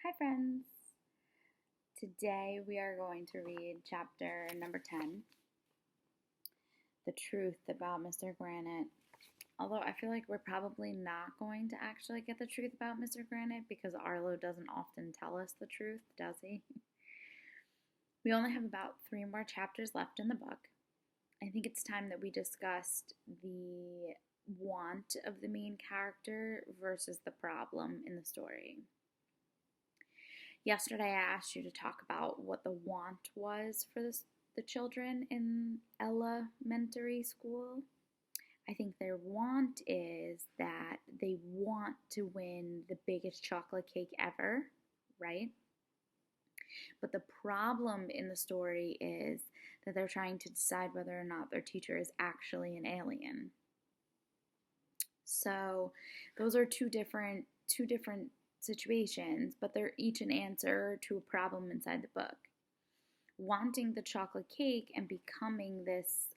Hi, friends. Today we are going to read chapter number 10, The Truth About Mr. Granite. Although I feel like we're probably not going to actually get the truth about Mr. Granite because Arlo doesn't often tell us the truth, does he? We only have about 3 more chapters left in the book. I think it's time that we discussed the want of the main character versus the problem in the story. Yesterday, I asked you to talk about what the want was for the children in elementary school. I think their want is that they want to win the biggest chocolate cake ever, right? But the problem in the story is that they're trying to decide whether or not their teacher is actually an alien. So those are two different situations, but they're each an answer to a problem inside the book. Wanting the chocolate cake and becoming this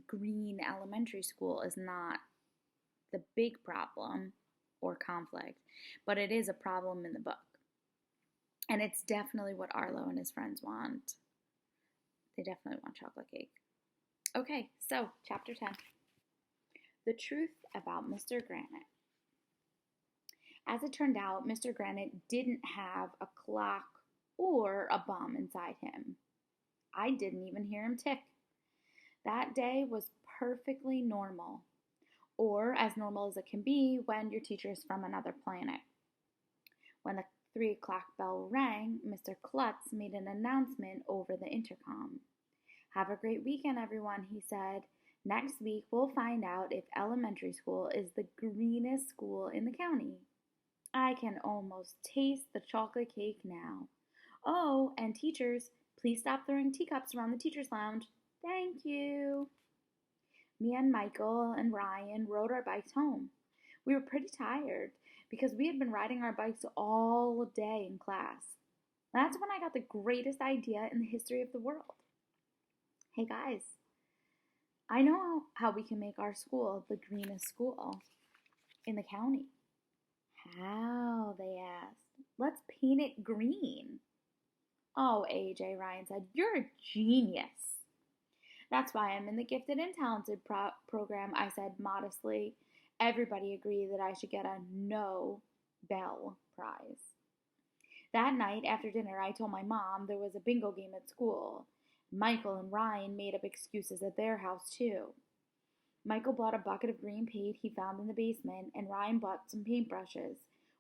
green elementary school is not the big problem or conflict, but it is a problem in the book. And it's definitely what Arlo and his friends want. They definitely want chocolate cake. Okay, so chapter 10. The Truth About Mr. Granite. As it turned out, Mr. Granite didn't have a clock or a bomb inside him. I didn't even hear him tick. That day was perfectly normal, or as normal as it can be when your teacher is from another planet. When the 3 o'clock bell rang, Mr. Klutz made an announcement over the intercom. "Have a great weekend, everyone," he said. "Next week, we'll find out if elementary school is the greenest school in the county. I can almost taste the chocolate cake now. Oh, and teachers, please stop throwing teacups around the teacher's lounge. Thank you." Me and Michael and Ryan rode our bikes home. We were pretty tired because we had been riding our bikes all day in class. That's when I got the greatest idea in the history of the world. "Hey guys, I know how we can make our school the greenest school in the county." "How?" they asked. "Let's paint it green." "Oh, AJ," Ryan said, "you're a genius." "That's why I'm in the Gifted and Talented program," I said modestly. Everybody agreed that I should get a Nobel Prize. That night after dinner, I told my mom there was a bingo game at school. Michael and Ryan made up excuses at their house, too. Michael bought a bucket of green paint he found in the basement, and Ryan bought some paintbrushes.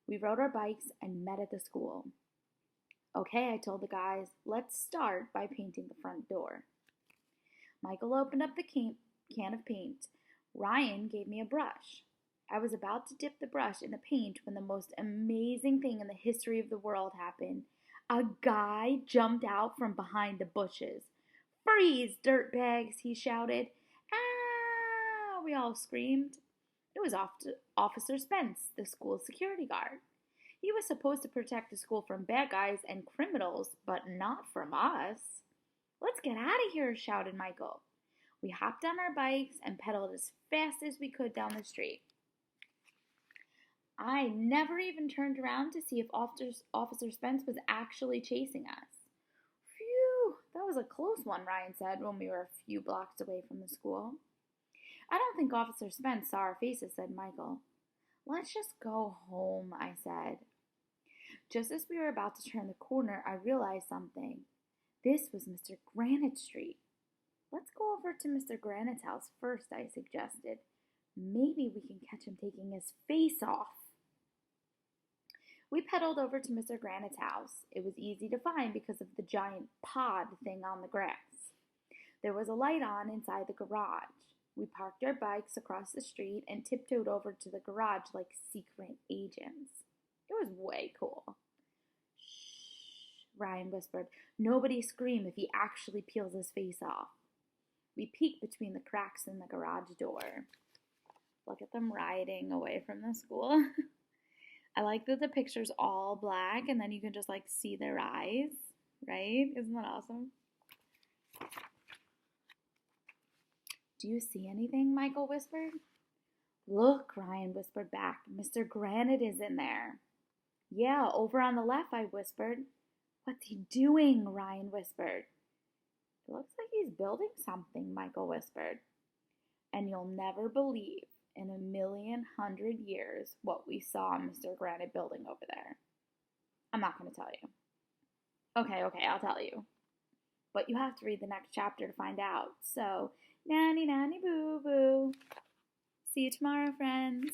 We rode our bikes and met at the school. "Okay," I told the guys, "let's start by painting the front door." Michael opened up the can of paint. Ryan gave me a brush. I was about to dip the brush in the paint when the most amazing thing in the history of the world happened. A guy jumped out from behind the bushes. "Freeze, dirtbags!" he shouted. "Ah!" we all screamed. It was Officer Spence, the school security guard. He was supposed to protect the school from bad guys and criminals, but not from us. "Let's get out of here," shouted Michael. We hopped on our bikes and pedaled as fast as we could down the street. I never even turned around to see if Officer Spence was actually chasing us. "Phew, that was a close one," Ryan said when we were a few blocks away from the school. "I don't think Officer Spence saw our faces," said Michael. "Let's just go home," I said. Just as we were about to turn the corner, I realized something. This was Mr. Granite Street. "Let's go over to Mr. Granite's house first," I suggested. "Maybe we can catch him taking his face off." We pedaled over to Mr. Granite's house. It was easy to find because of the giant pod thing on the grass. There was a light on inside the garage. We parked our bikes across the street and tiptoed over to the garage like secret agents. It was way cool. "Shh," Ryan whispered. "Nobody scream if he actually peels his face off." We peeked between the cracks in the garage door. Look at them riding away from the school. I like that the picture's all black and then you can just like see their eyes, right? Isn't that awesome? "Do you see anything?" Michael whispered. "Look," Ryan whispered back. "Mr. Granite is in there." Yeah, over on the left, I whispered. What's he doing? Ryan whispered. It looks like he's building something, Michael whispered. And you'll never believe in a million hundred years what we saw Mr. Granite building over there. I'm not going to tell you. Okay, I'll tell you. But you have to read the next chapter to find out. So, nanny, nanny, boo, boo. See you tomorrow, friends.